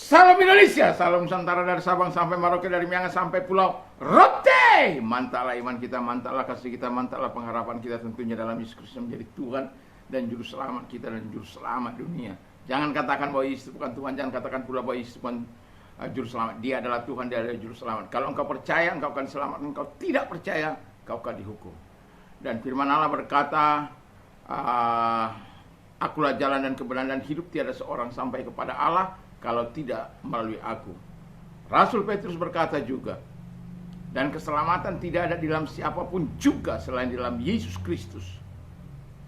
Salam Indonesia, salam Nusantara dari Sabang sampai Merauke, dari Miangas sampai Pulau Rote. Mantaplah iman kita, mantaplah kasih kita, mantaplah pengharapan kita tentunya dalam Yesus Kristus menjadi Tuhan dan Juru Selamat kita dan Juru Selamat dunia. Jangan katakan bahwa Yesus bukan Tuhan, jangan katakan pula bahwa Yesus bukan Juru Selamat. Dia adalah Tuhan, dia adalah Juru Selamat. Kalau engkau percaya, engkau akan selamat. Engkau tidak percaya, engkau akan dihukum. Dan firman Allah berkata, akulah jalan dan kebenaran dan hidup, tiada seorang sampai kepada Allah kalau tidak melalui aku. Rasul Petrus berkata juga, dan keselamatan tidak ada di dalam siapapun juga selain di dalam Yesus Kristus.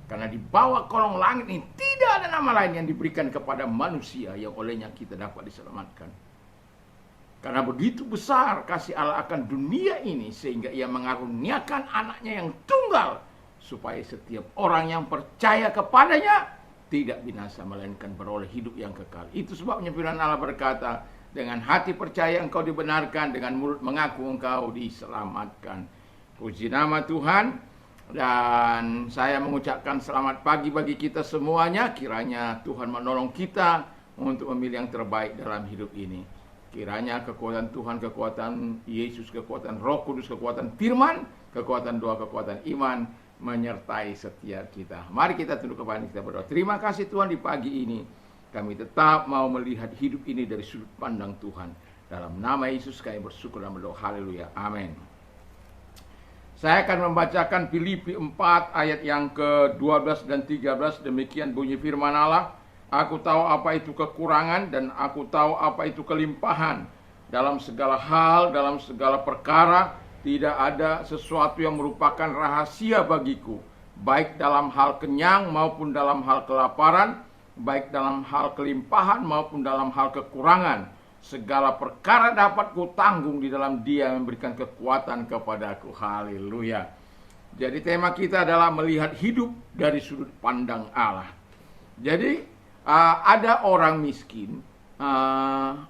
Karena di bawah kolong langit ini tidak ada nama lain yang diberikan kepada manusia yang olehnya kita dapat diselamatkan. Karena begitu besar kasih Allah akan dunia ini sehingga ia mengaruniakan anaknya yang tunggal, supaya setiap orang yang percaya kepadanya tidak binasa melainkan beroleh hidup yang kekal. Itu sebabnya firman Allah berkata, dengan hati percaya engkau dibenarkan, dengan mulut mengaku engkau diselamatkan. Puji nama Tuhan. Dan saya mengucapkan selamat pagi bagi kita semuanya. Kiranya Tuhan menolong kita untuk memilih yang terbaik dalam hidup ini. Kiranya kekuatan Tuhan, kekuatan Yesus, kekuatan Roh Kudus, kekuatan firman, kekuatan doa, kekuatan iman menyertai setiap kita. Mari kita tunduk kepala kita berdoa. Terima kasih Tuhan, di pagi ini kami tetap mau melihat hidup ini dari sudut pandang Tuhan. Dalam nama Yesus kami bersyukur dan berdoa. Haleluya. Amin. Saya akan membacakan Filipi 4 ayat yang ke-12 dan 13. Demikian bunyi firman Allah. Aku tahu apa itu kekurangan dan aku tahu apa itu kelimpahan. Dalam segala hal, dalam segala perkara, tidak ada sesuatu yang merupakan rahasia bagiku. Baik dalam hal kenyang maupun dalam hal kelaparan, baik dalam hal kelimpahan maupun dalam hal kekurangan. Segala perkara dapat kutanggung di dalam Dia yang memberikan kekuatan kepadaku. Haleluya. Jadi tema kita adalah melihat hidup dari sudut pandang Allah. Jadi ada orang miskin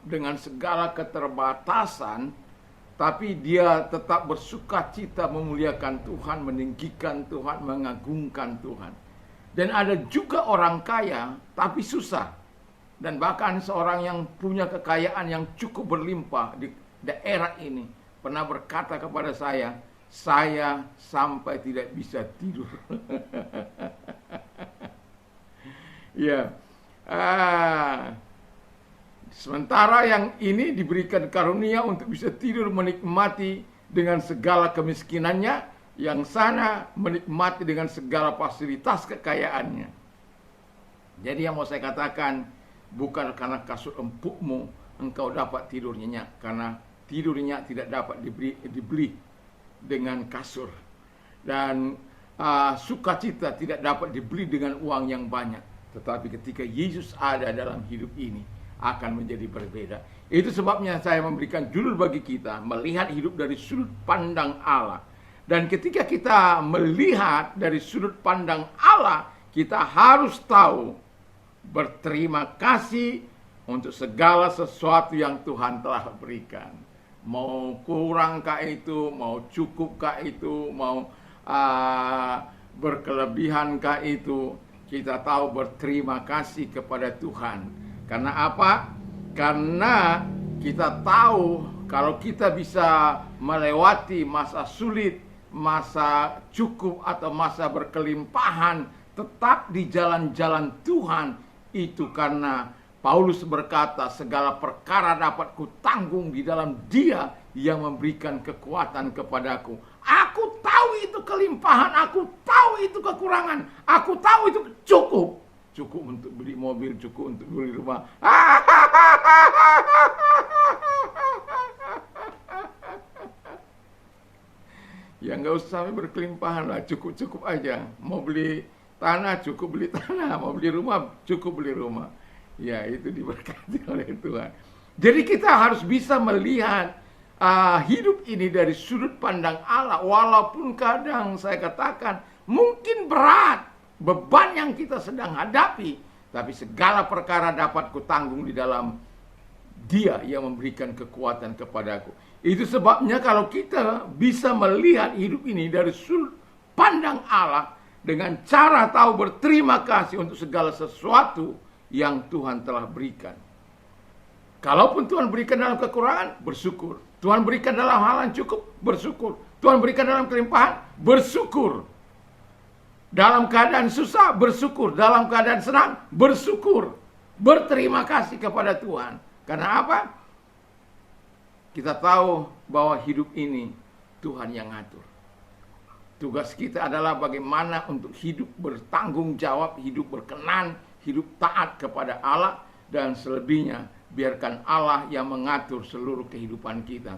dengan segala keterbatasan, tapi dia tetap bersuka cita memuliakan Tuhan, meninggikan Tuhan, mengagungkan Tuhan. Dan ada juga orang kaya tapi susah. Dan bahkan seorang yang punya kekayaan yang cukup berlimpah di daerah ini pernah berkata kepada saya sampai tidak bisa tidur. Ya. Sementara yang ini diberikan karunia untuk bisa tidur menikmati dengan segala kemiskinannya, yang sana menikmati dengan segala fasilitas kekayaannya. Jadi yang mau saya katakan, bukan karena kasur empukmu engkau dapat tidur nyenyak, karena tidur nyenyak tidak dapat dibeli dengan kasur. Dan sukacita tidak dapat dibeli dengan uang yang banyak. Tetapi ketika Yesus ada dalam hidup ini, akan menjadi berbeda. Itu sebabnya saya memberikan judul bagi kita, melihat hidup dari sudut pandang Allah. Dan ketika kita melihat dari sudut pandang Allah, kita harus tahu berterima kasih untuk segala sesuatu yang Tuhan telah berikan. Mau kurangkah itu, mau cukupkah itu, mau berkelebihankah itu, kita tahu berterima kasih kepada Tuhan. Karena apa? Karena kita tahu kalau kita bisa melewati masa sulit, masa cukup atau masa berkelimpahan, tetap di jalan-jalan Tuhan, itu karena Paulus berkata, segala perkara dapat kutanggung di dalam Dia yang memberikan kekuatan kepadaku. Aku tahu itu kelimpahan, aku tahu itu kekurangan, aku tahu itu cukup. Cukup untuk beli mobil, cukup untuk beli rumah. Ya nggak usah sampai berkelimpahan lah, cukup-cukup aja. Mau beli tanah, cukup beli tanah. Mau beli rumah, cukup beli rumah. Ya, itu diberkati oleh Tuhan. Jadi kita harus bisa melihat hidup ini dari sudut pandang Allah. Walaupun kadang saya katakan mungkin berat beban yang kita sedang hadapi, tapi segala perkara dapat kutanggung di dalam Dia yang memberikan kekuatan kepadaku. Itu sebabnya kalau kita bisa melihat hidup ini dari sudut pandang Allah, dengan cara tahu berterima kasih untuk segala sesuatu yang Tuhan telah berikan. Kalaupun Tuhan berikan dalam kekurangan, bersyukur. Tuhan berikan dalam hal yang cukup, bersyukur. Tuhan berikan dalam kelimpahan, bersyukur. Dalam keadaan susah, bersyukur. Dalam keadaan senang, bersyukur. Berterima kasih kepada Tuhan. Karena apa? Kita tahu bahwa hidup ini Tuhan yang ngatur. Tugas kita adalah bagaimana untuk hidup bertanggung jawab, hidup berkenan, hidup taat kepada Allah. Dan selebihnya biarkan Allah yang mengatur seluruh kehidupan kita.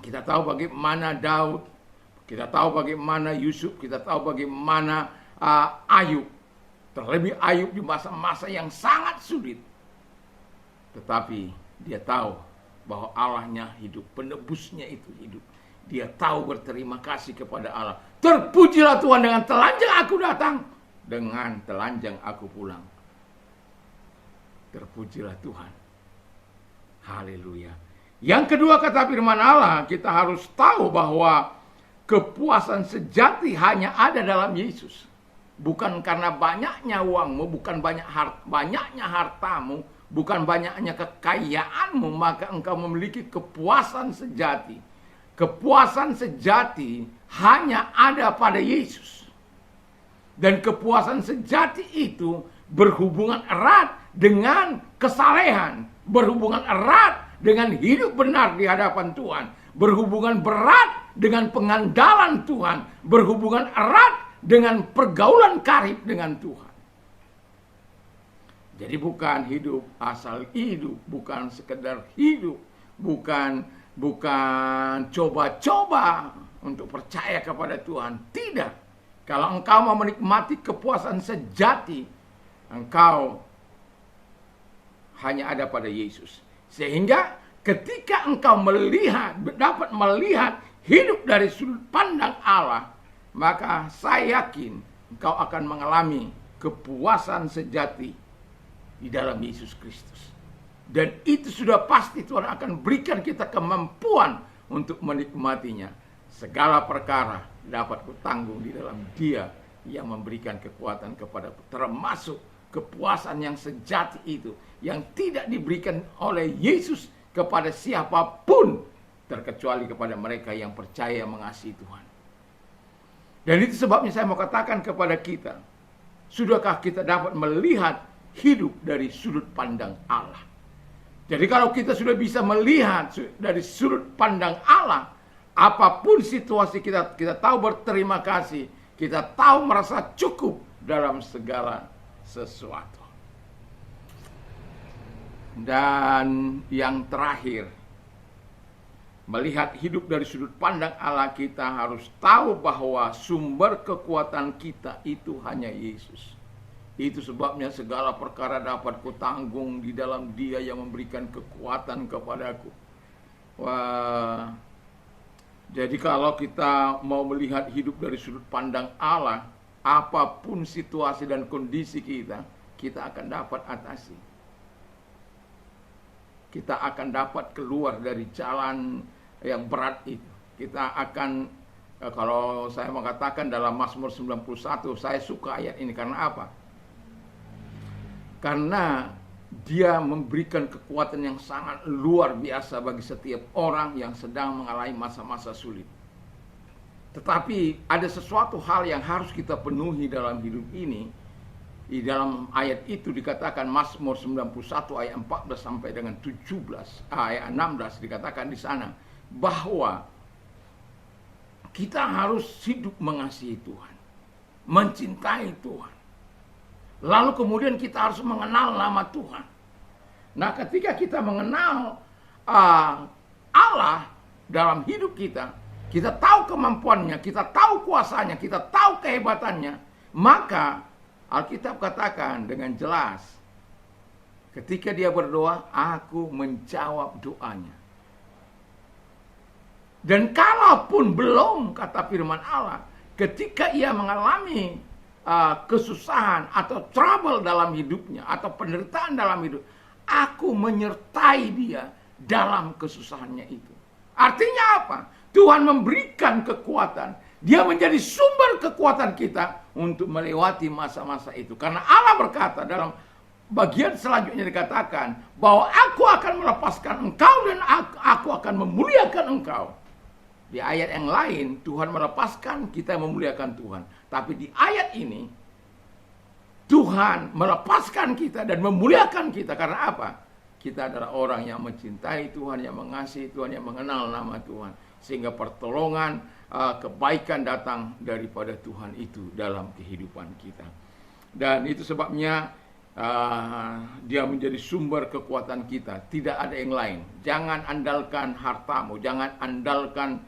Kita tahu bagaimana Daud, kita tahu bagaimana Yusuf, kita tahu bagaimana Ayub. Terlebih Ayub di masa-masa yang sangat sulit. Tetapi dia tahu bahwa Allahnya hidup, penebusnya itu hidup. Dia tahu berterima kasih kepada Allah. Terpujilah Tuhan, dengan telanjang aku datang, dengan telanjang aku pulang. Terpujilah Tuhan. Haleluya. Yang kedua, kata firman Allah, kita harus tahu bahwa kepuasan sejati hanya ada dalam Yesus. Bukan karena banyaknya uangmu, bukan banyaknya hartamu, bukan banyaknya kekayaanmu, maka engkau memiliki kepuasan sejati. Kepuasan sejati hanya ada pada Yesus. Dan kepuasan sejati itu berhubungan erat dengan kesalehan, berhubungan erat dengan hidup benar di hadapan Tuhan, berhubungan berat dengan pengandalan Tuhan, berhubungan erat dengan pergaulan karib dengan Tuhan. Jadi bukan hidup asal hidup, bukan sekedar hidup, bukan coba-coba untuk percaya kepada Tuhan. Tidak. Kalau engkau mau menikmati kepuasan sejati, engkau hanya ada pada Yesus. Sehingga ketika engkau dapat melihat hidup dari sudut pandang Allah, maka saya yakin engkau akan mengalami kepuasan sejati di dalam Yesus Kristus. Dan itu sudah pasti Tuhan akan berikan kita kemampuan untuk menikmatinya. Segala perkara dapat kutanggung di dalam Dia yang memberikan kekuatan kepadaku, termasuk kepuasan yang sejati itu, yang tidak diberikan oleh Yesus kepada siapapun, terkecuali kepada mereka yang percaya mengasihi Tuhan. Dan itu sebabnya saya mau katakan kepada kita, sudahkah kita dapat melihat hidup dari sudut pandang Allah? Jadi kalau kita sudah bisa melihat dari sudut pandang Allah, apapun situasi kita tahu berterima kasih, kita tahu merasa cukup dalam segala sesuatu. Dan yang terakhir, melihat hidup dari sudut pandang Allah, kita harus tahu bahwa sumber kekuatan kita itu hanya Yesus. Itu sebabnya segala perkara dapat kutanggung di dalam Dia yang memberikan kekuatan kepadaku. Wah. Jadi kalau kita mau melihat hidup dari sudut pandang Allah, apapun situasi dan kondisi kita akan dapat atasi. Kita akan dapat keluar dari jalan yang berat itu. Kita akan, kalau saya mengatakan dalam Mazmur 91, saya suka ayat ini karena apa? Karena dia memberikan kekuatan yang sangat luar biasa bagi setiap orang yang sedang mengalami masa-masa sulit. Tetapi ada sesuatu hal yang harus kita penuhi dalam hidup ini. Di dalam ayat itu dikatakan, Mazmur 91 ayat 14 sampai dengan 17, ayat 16 dikatakan di sana bahwa kita harus hidup mengasihi Tuhan, mencintai Tuhan. Lalu kemudian kita harus mengenal nama Tuhan. Nah, ketika kita mengenal Allah dalam hidup kita, kita tahu kemampuannya, kita tahu kuasanya, kita tahu kehebatannya, maka Alkitab katakan dengan jelas, ketika dia berdoa, aku menjawab doanya. Dan kalaupun belum, kata firman Allah, ketika ia mengalami kesusahan atau trouble dalam hidupnya, atau penderitaan dalam hidup, aku menyertai dia dalam kesusahannya itu. Artinya apa? Tuhan memberikan kekuatan. Dia menjadi sumber kekuatan kita untuk melewati masa-masa itu. Karena Allah berkata dalam bagian selanjutnya dikatakan bahwa aku akan melepaskan engkau dan aku akan memuliakan engkau. Di ayat yang lain Tuhan melepaskan, kita memuliakan Tuhan. Tapi di ayat ini Tuhan melepaskan kita dan memuliakan kita. Karena apa? Kita adalah orang yang mencintai Tuhan, yang mengasihi Tuhan, yang mengenal nama Tuhan. Sehingga pertolongan, kebaikan datang daripada Tuhan itu dalam kehidupan kita. Dan itu sebabnya dia menjadi sumber kekuatan kita. Tidak ada yang lain. Jangan andalkan hartamu, jangan andalkan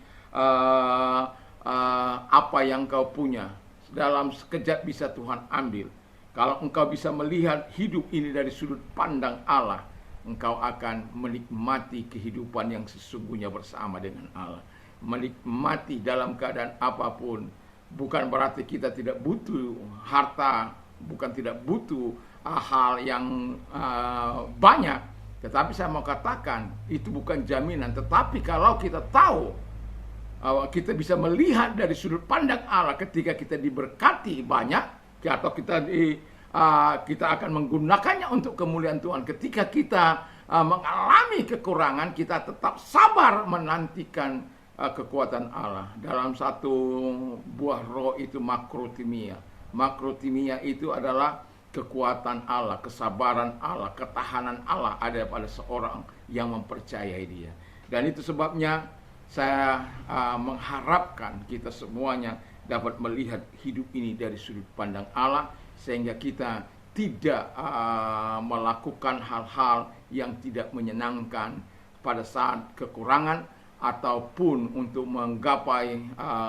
apa yang kau punya. Dalam sekejap bisa Tuhan ambil. Kalau engkau bisa melihat hidup ini dari sudut pandang Allah, engkau akan menikmati kehidupan yang sesungguhnya bersama dengan Allah. Menikmati dalam keadaan apapun. Bukan berarti kita tidak butuh harta, bukan tidak butuh hal yang banyak. Tetapi saya mau katakan, itu bukan jaminan. Tetapi kalau kita tahu, kita bisa melihat dari sudut pandang Allah ketika kita diberkati banyak, atau kita akan menggunakannya untuk kemuliaan Tuhan. Ketika kita mengalami kekurangan, kita tetap sabar menantikan kekuatan Allah. Dalam satu buah roh itu makrotimia. Makrotimia itu adalah kekuatan Allah, kesabaran Allah, ketahanan Allah ada pada seorang yang mempercayai dia. Dan itu sebabnya saya mengharapkan kita semuanya dapat melihat hidup ini dari sudut pandang Allah, sehingga kita tidak melakukan hal-hal yang tidak menyenangkan pada saat kekurangan, ataupun untuk menggapai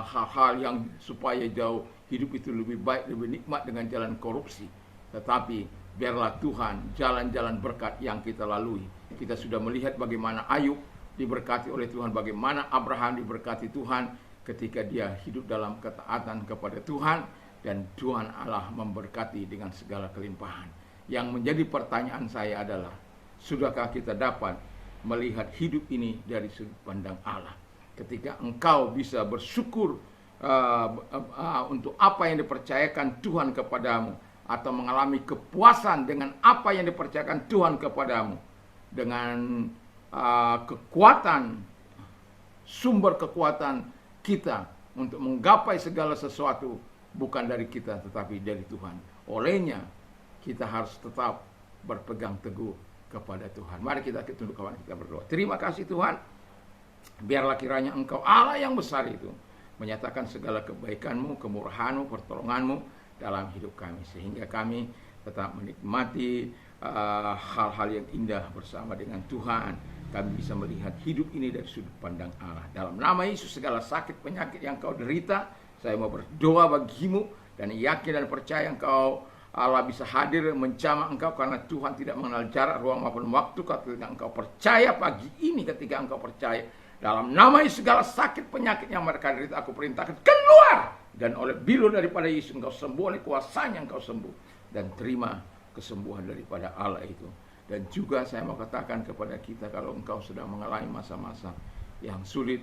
hal-hal yang supaya jauh hidup itu lebih baik, lebih nikmat dengan jalan korupsi. Tetapi biarlah Tuhan jalan-jalan berkat yang kita lalui. Kita sudah melihat bagaimana Ayub diberkati oleh Tuhan, bagaimana Abraham diberkati Tuhan ketika dia hidup dalam ketaatan kepada Tuhan, dan Tuhan Allah memberkati dengan segala kelimpahan. Yang menjadi pertanyaan saya adalah, sudahkah kita dapat melihat hidup ini dari sudut pandang Allah? Ketika engkau bisa bersyukur untuk apa yang dipercayakan Tuhan kepadamu, atau mengalami kepuasan dengan apa yang dipercayakan Tuhan kepadamu, dengan kekuatan, sumber kekuatan kita untuk menggapai segala sesuatu bukan dari kita tetapi dari Tuhan. Olehnya kita harus tetap berpegang teguh kepada Tuhan. Mari kita tunduk kawan, kita berdoa. Terima kasih Tuhan, biarlah kiranya Engkau Allah yang besar itu menyatakan segala kebaikan-Mu, kemurahan-Mu, pertolongan-Mu dalam hidup kami, sehingga kami tetap menikmati hal-hal yang indah bersama dengan Tuhan. Kami bisa melihat hidup ini dari sudut pandang Allah. Dalam nama Yesus, segala sakit penyakit yang kau derita, saya mau berdoa bagimu dan yakin dan percaya engkau Allah bisa hadir menjamah engkau, karena Tuhan tidak mengenal jarak, ruang maupun waktu. Ketika engkau percaya pagi ini, ketika engkau percaya, dalam nama Yesus segala sakit penyakit yang mereka derita aku perintahkan keluar, dan oleh bilur daripada Yesus engkau sembuh, oleh kuasanya engkau sembuh, dan terima kesembuhan daripada Allah itu. Dan juga saya mau katakan kepada kita, kalau engkau sedang mengalami masa-masa yang sulit,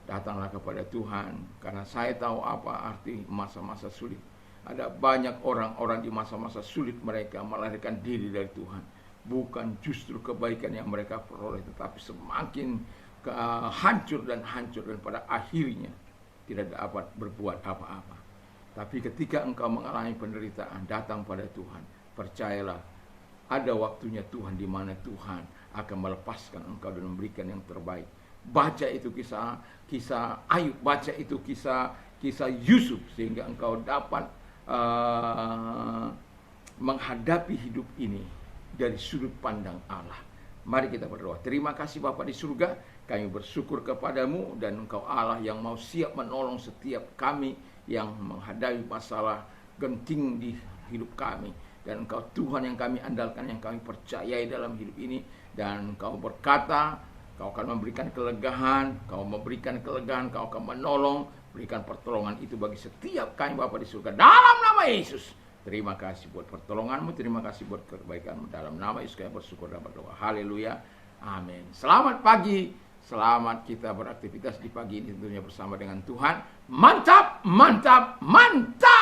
datanglah kepada Tuhan, karena saya tahu apa arti masa-masa sulit. Ada banyak orang-orang di masa-masa sulit mereka melarikan diri dari Tuhan. Bukan justru kebaikan yang mereka peroleh, tetapi semakin hancur dan pada akhirnya tidak dapat berbuat apa-apa. Tapi ketika engkau mengalami penderitaan, datang pada Tuhan, percayalah, ada waktunya Tuhan di mana Tuhan akan melepaskan engkau dan memberikan yang terbaik. Baca itu kisah Ayub, baca itu kisah Yusuf, sehingga engkau dapat menghadapi hidup ini dari sudut pandang Allah. Mari kita berdoa. Terima kasih Bapa di surga, kami bersyukur kepadamu, dan engkau Allah yang mau siap menolong setiap kami yang menghadapi masalah genting di hidup kami. Dan engkau Tuhan yang kami andalkan, yang kami percayai dalam hidup ini. Dan engkau berkata, kau akan memberikan kelegaan, kau akan menolong, berikan pertolongan itu bagi setiap kami Bapa di surga. Dalam nama Yesus, terima kasih buat pertolonganmu, terima kasih buat kebaikanmu. Dalam nama Yesus kami bersyukur dan berdoa. Haleluya, amin. Selamat pagi, selamat kita beraktivitas di pagi ini tentunya bersama dengan Tuhan. Mantap, mantap, mantap.